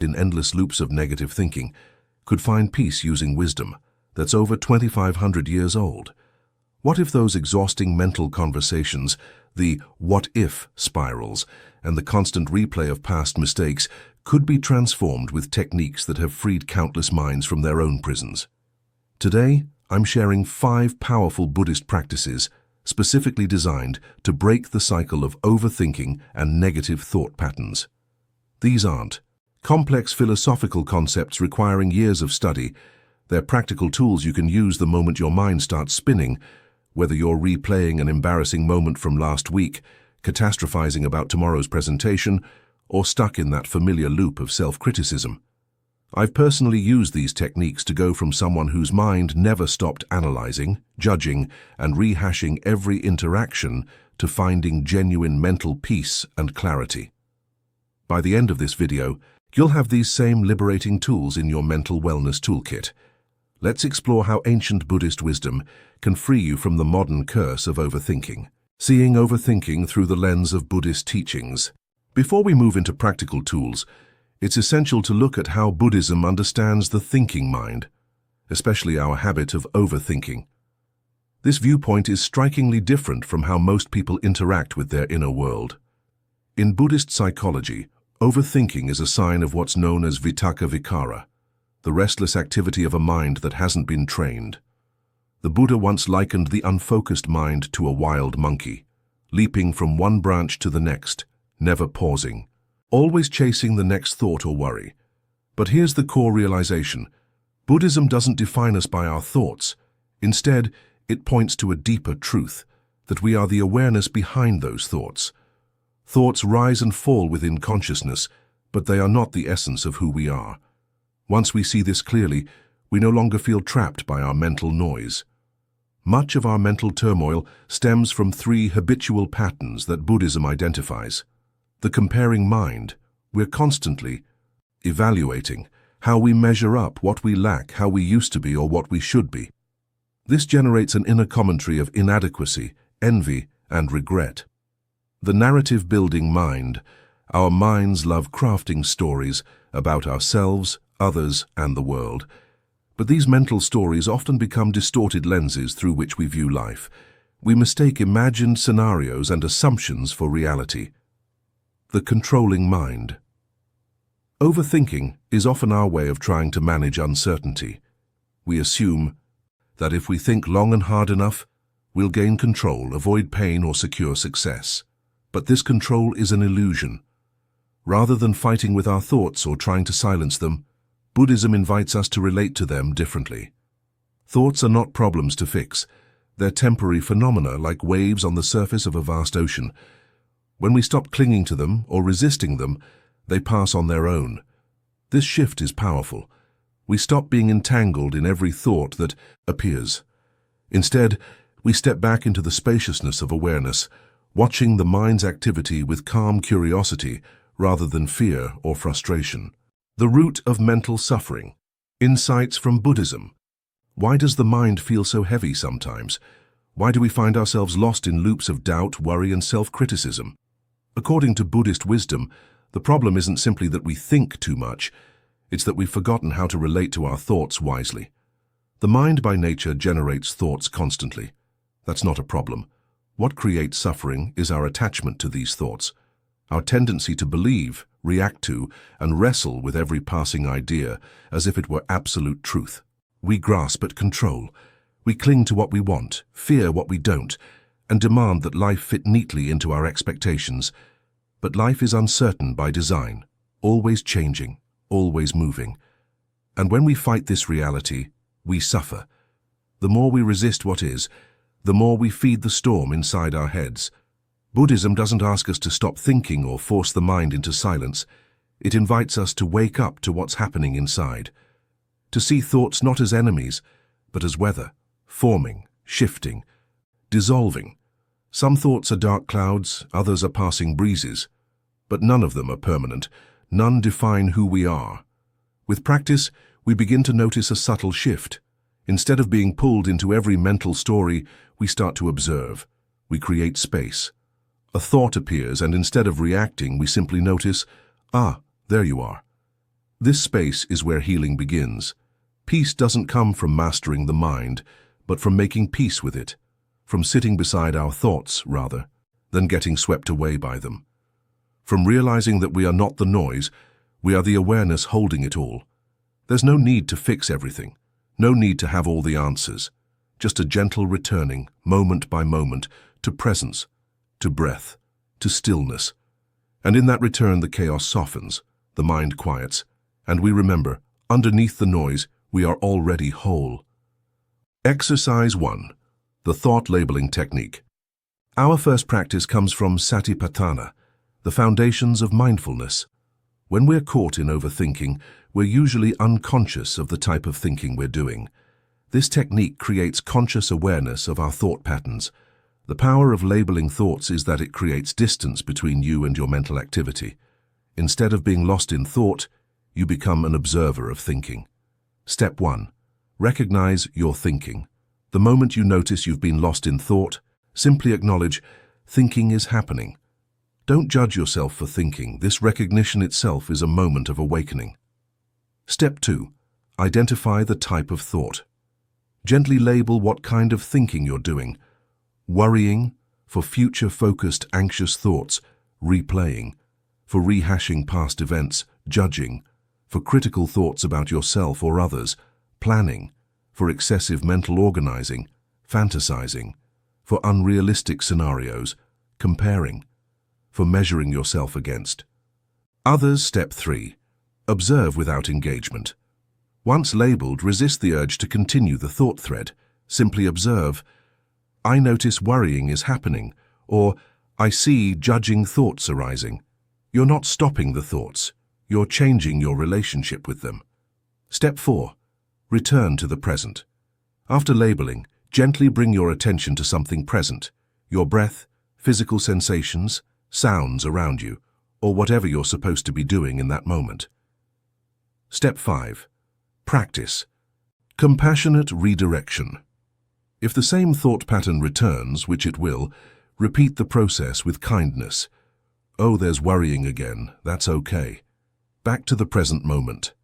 in endless loops of negative thinking could find peace using wisdom that's over 2,500 years old? What if those exhausting mental conversations, the what-if spirals, and the constant replay of past mistakes could be transformed with techniques that have freed countless minds from their own prisons? Today, I'm sharing 5 powerful Buddhist practices specifically designed to break the cycle of overthinking and negative thought patterns. These aren't complex philosophical concepts requiring years of study. They're practical tools you can use the moment your mind starts spinning, whether you're replaying an embarrassing moment from last week, catastrophizing about tomorrow's presentation, or stuck in that familiar loop of self-criticism. I've personally used these techniques to go from someone whose mind never stopped analyzing, judging, and rehashing every interaction to finding genuine mental peace and clarity. By the end of this video, you'll have these same liberating tools in your mental wellness toolkit. Let's explore how ancient Buddhist wisdom can free you from the modern curse of overthinking. Seeing overthinking through the lens of Buddhist teachings. Before we move into practical tools, it's essential to look at how Buddhism understands the thinking mind, especially our habit of overthinking. This viewpoint is strikingly different from how most people interact with their inner world. In Buddhist psychology, overthinking is a sign of what's known as vitakka vikara, the restless activity of a mind that hasn't been trained. The Buddha once likened the unfocused mind to a wild monkey, leaping from one branch to the next, never pausing, always chasing the next thought or worry. But here's the core realization. Buddhism doesn't define us by our thoughts. Instead, it points to a deeper truth, that we are the awareness behind those thoughts. Thoughts rise and fall within consciousness, but they are not the essence of who we are. Once we see this clearly, we no longer feel trapped by our mental noise. Much of our mental turmoil stems from 3 habitual patterns that Buddhism identifies. The comparing mind. We're constantly evaluating how we measure up, what we lack, how we used to be, or what we should be. This generates an inner commentary of inadequacy, envy, and regret. The narrative-building mind. Our minds love crafting stories about ourselves, others, and the world. But these mental stories often become distorted lenses through which we view life. We mistake imagined scenarios and assumptions for reality. The controlling mind. Overthinking is often our way of trying to manage uncertainty. We assume that if we think long and hard enough, we'll gain control, avoid pain, or secure success. But this control is an illusion. Rather than fighting with our thoughts or trying to silence them, Buddhism invites us to relate to them differently. Thoughts are not problems to fix. They're temporary phenomena like waves on the surface of a vast ocean. When we stop clinging to them or resisting them, they pass on their own. This shift is powerful. We stop being entangled in every thought that appears. Instead, we step back into the spaciousness of awareness, watching the mind's activity with calm curiosity rather than fear or frustration. The root of mental suffering. Insights from Buddhism. Why does the mind feel so heavy sometimes? Why do we find ourselves lost in loops of doubt, worry, and self-criticism? According to Buddhist wisdom, the problem isn't simply that we think too much, it's that we've forgotten how to relate to our thoughts wisely. The mind by nature generates thoughts constantly. That's not a problem. What creates suffering is our attachment to these thoughts, our tendency to believe, react to, and wrestle with every passing idea as if it were absolute truth. We grasp at control. We cling to what we want, fear what we don't, and demand that life fit neatly into our expectations. But life is uncertain by design, always changing, always moving. And when we fight this reality, we suffer. The more we resist what is, the more we feed the storm inside our heads. Buddhism doesn't ask us to stop thinking or force the mind into silence. It invites us to wake up to what's happening inside, to see thoughts not as enemies, but as weather, forming, shifting, dissolving. Some thoughts are dark clouds, others are passing breezes, but none of them are permanent. None define who we are. With practice, we begin to notice a subtle shift. Instead of being pulled into every mental story, we start to observe. We create space. A thought appears, and instead of reacting, we simply notice, ah, there you are. This space is where healing begins. Peace doesn't come from mastering the mind, but from making peace with it, from sitting beside our thoughts, rather, than getting swept away by them. From realizing that we are not the noise, we are the awareness holding it all. There's no need to fix everything, no need to have all the answers, just a gentle returning, moment by moment, to presence, to breath, to stillness. And in that return the chaos softens, the mind quiets, and we remember, underneath the noise, we are already whole. Exercise 1. The Thought Labeling Technique. Our first practice comes from Satipatthana, the foundations of mindfulness. When we're caught in overthinking, we're usually unconscious of the type of thinking we're doing. This technique creates conscious awareness of our thought patterns. The power of labeling thoughts is that it creates distance between you and your mental activity. Instead of being lost in thought, you become an observer of thinking. Step 1. Recognize your thinking. The moment you notice you've been lost in thought, simply acknowledge, thinking is happening. Don't judge yourself for thinking. This recognition itself is a moment of awakening. Step 2. Identify the type of thought. Gently label what kind of thinking you're doing. Worrying, for future-focused anxious thoughts, replaying, for rehashing past events, judging, for critical thoughts about yourself or others, planning, for excessive mental organizing, fantasizing, for unrealistic scenarios, comparing, for measuring yourself against. Others. Step 3. Observe without engagement. Once labeled, resist the urge to continue the thought thread. Simply observe. I notice worrying is happening, or I see judging thoughts arising. You're not stopping the thoughts. You're changing your relationship with them. Step 4. Return to the present. After labeling, gently bring your attention to something present, your breath, physical sensations, sounds around you, or whatever you're supposed to be doing in that moment. Step 5. Practice. Compassionate redirection. If the same thought pattern returns, which it will, repeat the process with kindness. Oh, there's worrying again. That's okay. Back to the present moment.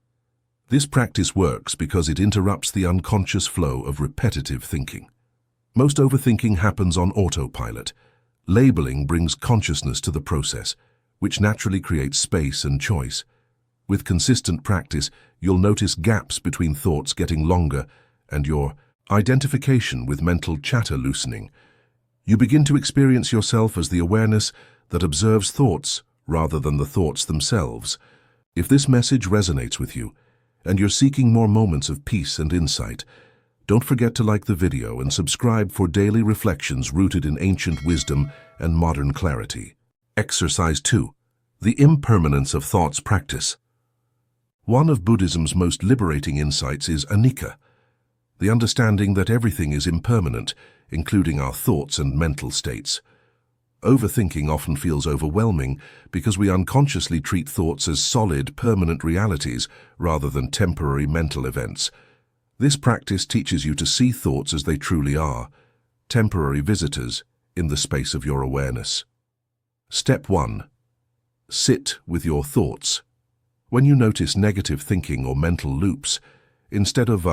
This practice works because it interrupts the unconscious flow of repetitive thinking. Most overthinking happens on autopilot. Labeling brings consciousness to the process, which naturally creates space and choice. With consistent practice, you'll notice gaps between thoughts getting longer and your identification with mental chatter loosening. You begin to experience yourself as the awareness that observes thoughts rather than the thoughts themselves. If this message resonates with you, and you're seeking more moments of peace and insight, don't forget to like the video and subscribe for daily reflections rooted in ancient wisdom and modern clarity. Exercise 2. The Impermanence of Thoughts Practice. One of Buddhism's most liberating insights is anicca, the understanding that everything is impermanent, including our thoughts and mental states. Overthinking often feels overwhelming because we unconsciously treat thoughts as solid, permanent realities rather than temporary mental events. This practice teaches you to see thoughts as they truly are, temporary visitors in the space of your awareness. Step 1. Sit with your thoughts. When you notice negative thinking or mental loops, instead of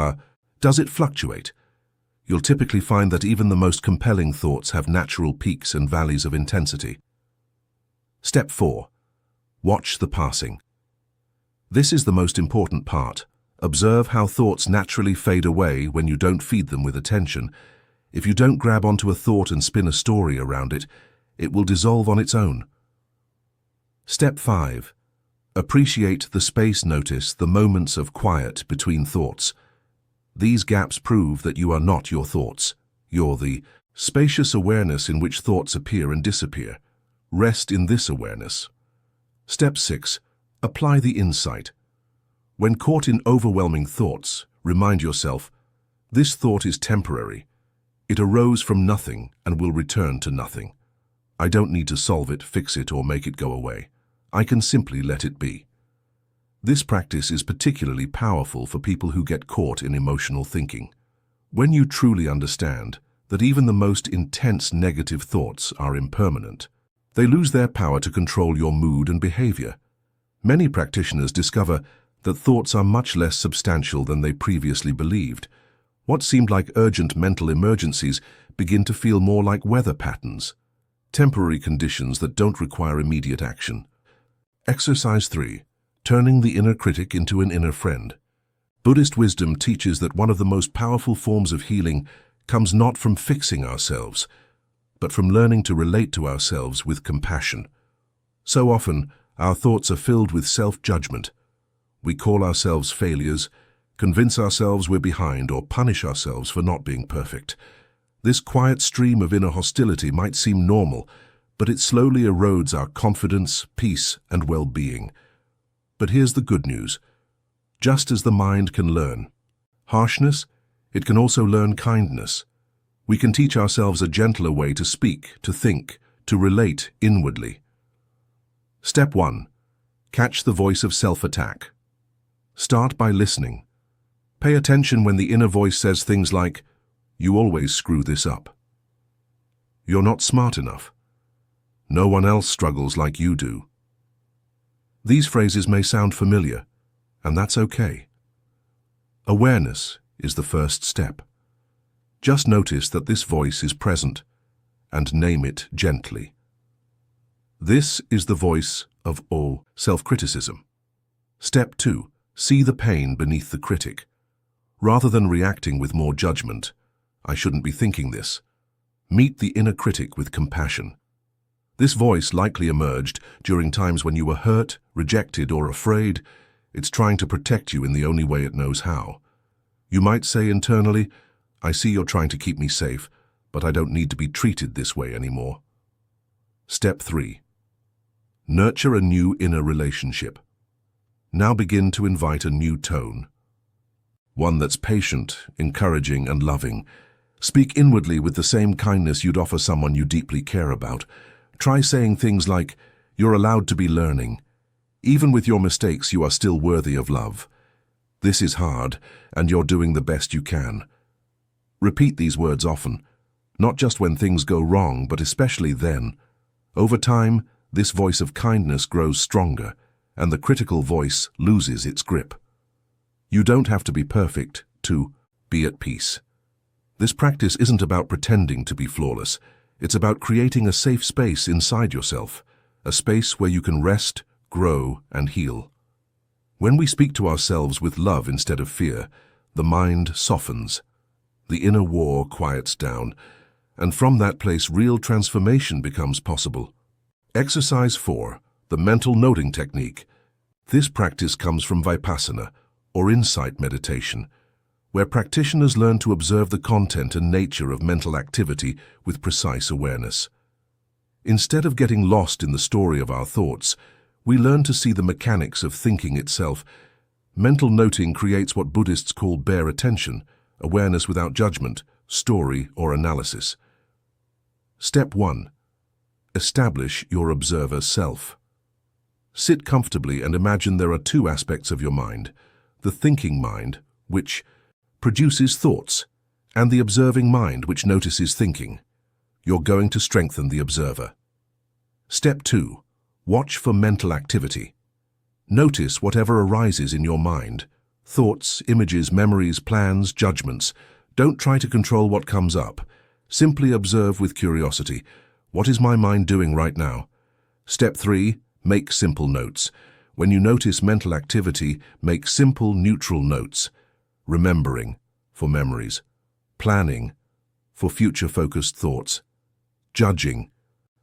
does it fluctuate? You'll typically find that even the most compelling thoughts have natural peaks and valleys of intensity. Step 4. Watch the passing. This is the most important part. Observe how thoughts naturally fade away when you don't feed them with attention. If you don't grab onto a thought and spin a story around it, it will dissolve on its own. Step 5. Appreciate the space. Notice the moments of quiet between thoughts. These gaps prove that you are not your thoughts. You're the spacious awareness in which thoughts appear and disappear. Rest in this awareness. Step 6. Apply the insight. When caught in overwhelming thoughts, remind yourself, this thought is temporary. It arose from nothing and will return to nothing. I don't need to solve it, fix it, or make it go away. I can simply let it be. This practice is particularly powerful for people who get caught in emotional thinking. When you truly understand that even the most intense negative thoughts are impermanent, they lose their power to control your mood and behavior. Many practitioners discover that thoughts are much less substantial than they previously believed. What seemed like urgent mental emergencies begin to feel more like weather patterns, temporary conditions that don't require immediate action. Exercise 3. Turning the inner critic into an inner friend. Buddhist wisdom teaches that one of the most powerful forms of healing comes not from fixing ourselves, but from learning to relate to ourselves with compassion. So often, our thoughts are filled with self-judgment. We call ourselves failures, convince ourselves we're behind, or punish ourselves for not being perfect. This quiet stream of inner hostility might seem normal, but it slowly erodes our confidence, peace, and well-being. But here's the good news. Just as the mind can learn harshness, it can also learn kindness. We can teach ourselves a gentler way to speak, to think, to relate inwardly. Step 1. Catch the voice of self-attack. Start by listening. Pay attention when the inner voice says things like, "You always screw this up." "You're not smart enough." "No one else struggles like you do." These phrases may sound familiar, and that's okay. Awareness is the first step. Just notice that this voice is present, and name it gently. This is the voice of all self-criticism. Step 2. See the pain beneath the critic. Rather than reacting with more judgment, "I shouldn't be thinking this," meet the inner critic with compassion. This voice likely emerged during times when you were hurt, rejected, or afraid. It's trying to protect you in the only way it knows how. You might say internally, "I see you're trying to keep me safe, but I don't need to be treated this way anymore." Step 3. Nurture a new inner relationship. Now begin to invite a new tone. One that's patient, encouraging, and loving. Speak inwardly with the same kindness you'd offer someone you deeply care about. Try saying things like, "You're allowed to be learning. Even with your mistakes, you are still worthy of love. This is hard, and you're doing the best you can." Repeat these words often, not just when things go wrong, but especially then. Over time, this voice of kindness grows stronger, and the critical voice loses its grip. You don't have to be perfect to be at peace. This practice isn't about pretending to be flawless. It's about creating a safe space inside yourself, a space where you can rest, grow, and heal. When we speak to ourselves with love instead of fear, the mind softens, the inner war quiets down, and from that place real transformation becomes possible. Exercise 4. The mental noting technique. This practice comes from Vipassana, or insight meditation, where practitioners learn to observe the content and nature of mental activity with precise awareness. Instead of getting lost in the story of our thoughts, we learn to see the mechanics of thinking itself. Mental noting creates what Buddhists call bare attention, awareness without judgment, story, or analysis. Step 1. Establish your observer self. Sit comfortably and imagine there are two aspects of your mind: the thinking mind, which produces thoughts, and the observing mind, which notices thinking. You're going to strengthen the observer. Step 2. Watch for mental activity. Notice whatever arises in your mind: thoughts, images, memories, plans, judgments. Don't try to control what comes up. Simply observe with curiosity. What is my mind doing right now? Step 3. Make simple notes. When you notice mental activity, make simple, neutral notes. Remembering, for memories. Planning, for future-focused thoughts. Judging,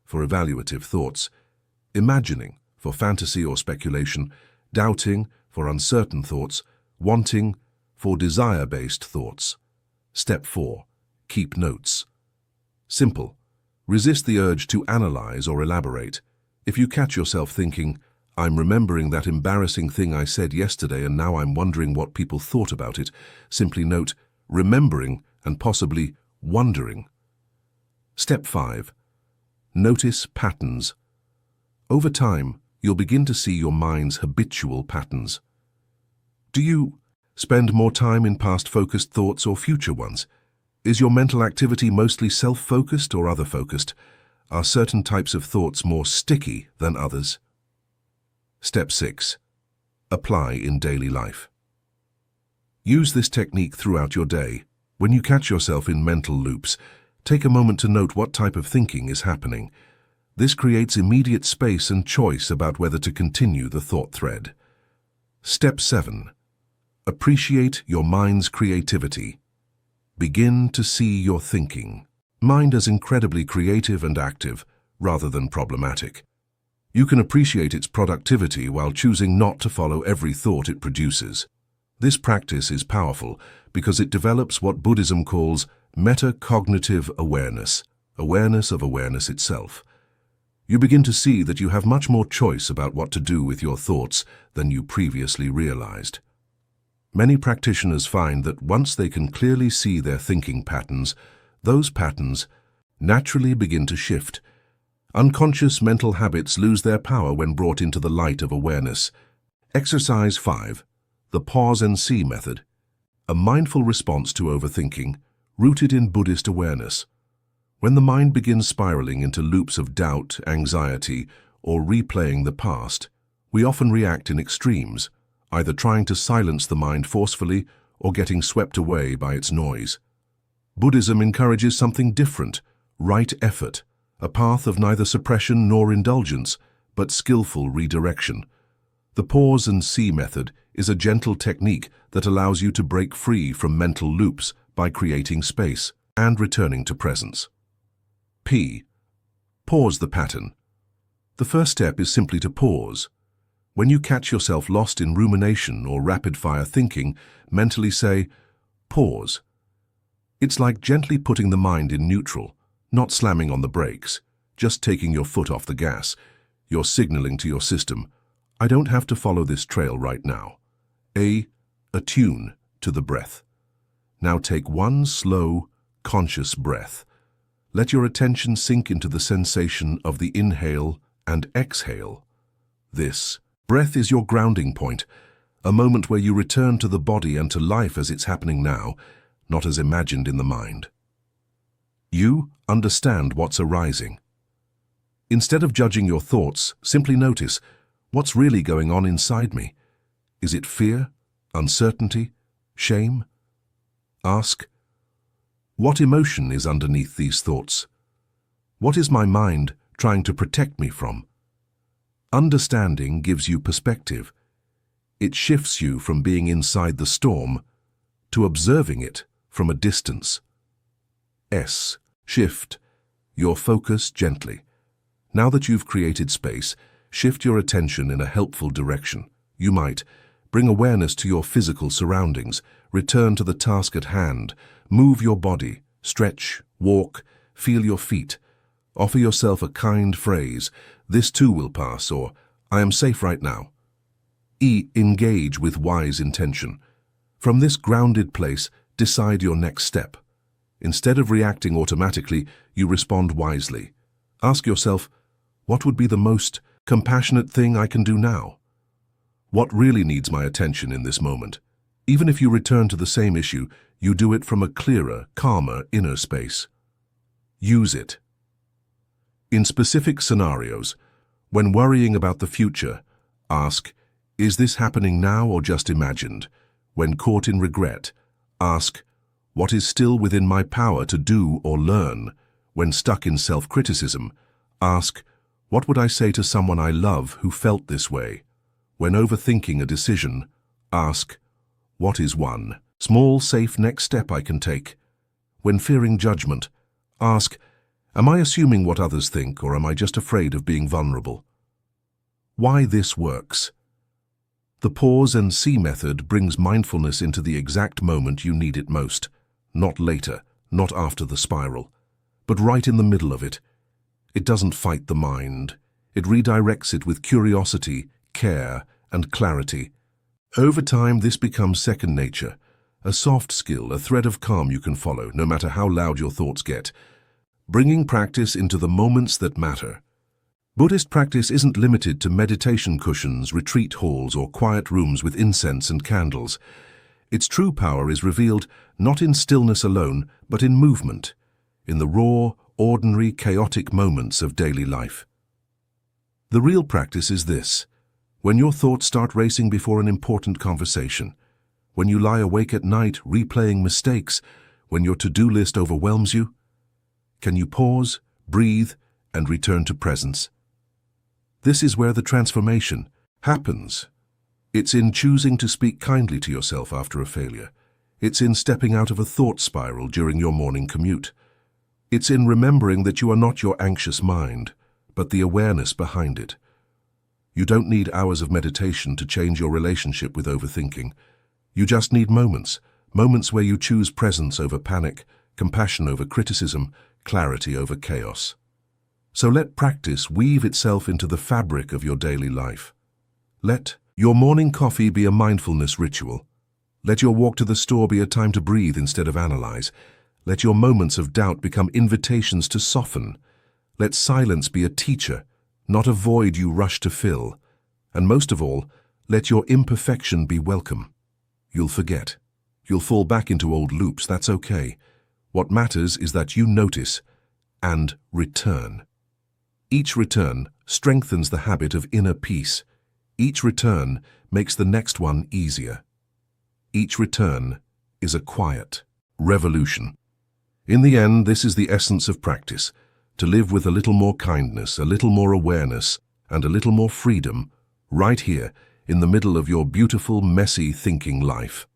for evaluative thoughts. Imagining, for fantasy or speculation. Doubting, for uncertain thoughts. Wanting, for desire-based thoughts. Step 4. Keep notes. Simple. Resist the urge to analyze or elaborate. If you catch yourself thinking, "I'm remembering that embarrassing thing I said yesterday and now I'm wondering what people thought about it," simply note remembering and possibly wondering. Step 5. Notice patterns. Over time, you'll begin to see your mind's habitual patterns. Do you spend more time in past-focused thoughts or future ones? Is your mental activity mostly self-focused or other-focused? Are certain types of thoughts more sticky than others? Step 6. Apply in daily life. Use this technique throughout your day. When you catch yourself in mental loops, take a moment to note what type of thinking is happening. This creates immediate space and choice about whether to continue the thought thread. Step 7. Appreciate your mind's creativity. Begin to see your thinking. Mind as incredibly creative and active, rather than problematic. You can appreciate its productivity while choosing not to follow every thought it produces. This practice is powerful because it develops what Buddhism calls metacognitive awareness, awareness of awareness itself. You begin to see that you have much more choice about what to do with your thoughts than you previously realized. Many practitioners find that once they can clearly see their thinking patterns, those patterns naturally begin to shift. Unconscious mental habits lose their power when brought into the light of awareness. Exercise 5. The pause and see method. A mindful response to overthinking, rooted in Buddhist awareness. When the mind begins spiraling into loops of doubt, anxiety, or replaying the past, we often react in extremes, either trying to silence the mind forcefully or getting swept away by its noise. Buddhism encourages something different, right effort, a path of neither suppression nor indulgence, but skillful redirection. The pause and see method is a gentle technique that allows you to break free from mental loops by creating space and returning to presence. P. Pause the pattern. The first step is simply to pause. When you catch yourself lost in rumination or rapid-fire thinking, mentally say, pause. It's like gently putting the mind in neutral, not slamming on the brakes, just taking your foot off the gas. You're signaling to your system, I don't have to follow this trail right now. Attune to the breath. Now take one slow, conscious breath. Let your attention sink into the sensation of the inhale and exhale. This breath is your grounding point, a moment where you return to the body and to life as it's happening now, not as imagined in the mind. You understand what's arising. Instead of judging your thoughts, simply notice, what's really going on inside me? Is it fear, uncertainty, shame? Ask, what emotion is underneath these thoughts? What is my mind trying to protect me from? Understanding gives you perspective. It shifts you from being inside the storm to observing it from a distance. Shift your focus gently. Now that you've created space, shift your attention in a helpful direction. You might bring awareness to your physical surroundings, return to the task at hand, move your body, stretch, walk, feel your feet. Offer yourself a kind phrase, this too will pass, or I am safe right now. Engage with wise intention. From this grounded place, decide your next step. Instead of reacting automatically, you respond wisely. Ask yourself, what would be the most compassionate thing I can do now? What really needs my attention in this moment? Even if you return to the same issue, you do it from a clearer, calmer inner space. Use it. In specific scenarios, when worrying about the future, ask, is this happening now or just imagined? When caught in regret, ask, what is still within my power to do or learn? When stuck in self-criticism, ask, what would I say to someone I love who felt this way? When overthinking a decision, ask, what is one small, safe next step I can take? When fearing judgment, ask, am I assuming what others think, or am I just afraid of being vulnerable? Why this works? The pause and see method brings mindfulness into the exact moment you need it most. Not later, not after the spiral, but right in the middle of it. It doesn't fight the mind. It redirects it with curiosity, care, and clarity. Over time, this becomes second nature, a soft skill, a thread of calm you can follow, no matter how loud your thoughts get. Bringing practice into the moments that matter. Buddhist practice isn't limited to meditation cushions, retreat halls, or quiet rooms with incense and candles. Its true power is revealed not in stillness alone, but in movement, in the raw, ordinary, chaotic moments of daily life. The real practice is this: When your thoughts start racing before an important conversation, when you lie awake at night replaying mistakes, when your to-do list overwhelms you, can you pause, breathe, and return to presence? This is where the transformation happens. It's in choosing to speak kindly to yourself after a failure. It's in stepping out of a thought spiral during your morning commute. It's in remembering that you are not your anxious mind, but the awareness behind it. You don't need hours of meditation to change your relationship with overthinking. You just need moments where you choose presence over panic, compassion over criticism, clarity over chaos. So let practice weave itself into the fabric of your daily life. Let your morning coffee be a mindfulness ritual. Let your walk to the store be a time to breathe instead of analyze. Let your moments of doubt become invitations to soften. Let silence be a teacher, not a void you rush to fill. And most of all, let your imperfection be welcome. You'll forget. You'll fall back into old loops, that's okay. What matters is that you notice and return. Each return strengthens the habit of inner peace. Each return makes the next one easier. Each return is a quiet revolution. In the end, this is the essence of practice, to live with a little more kindness, a little more awareness, and a little more freedom, right here in the middle of your beautiful, messy thinking life.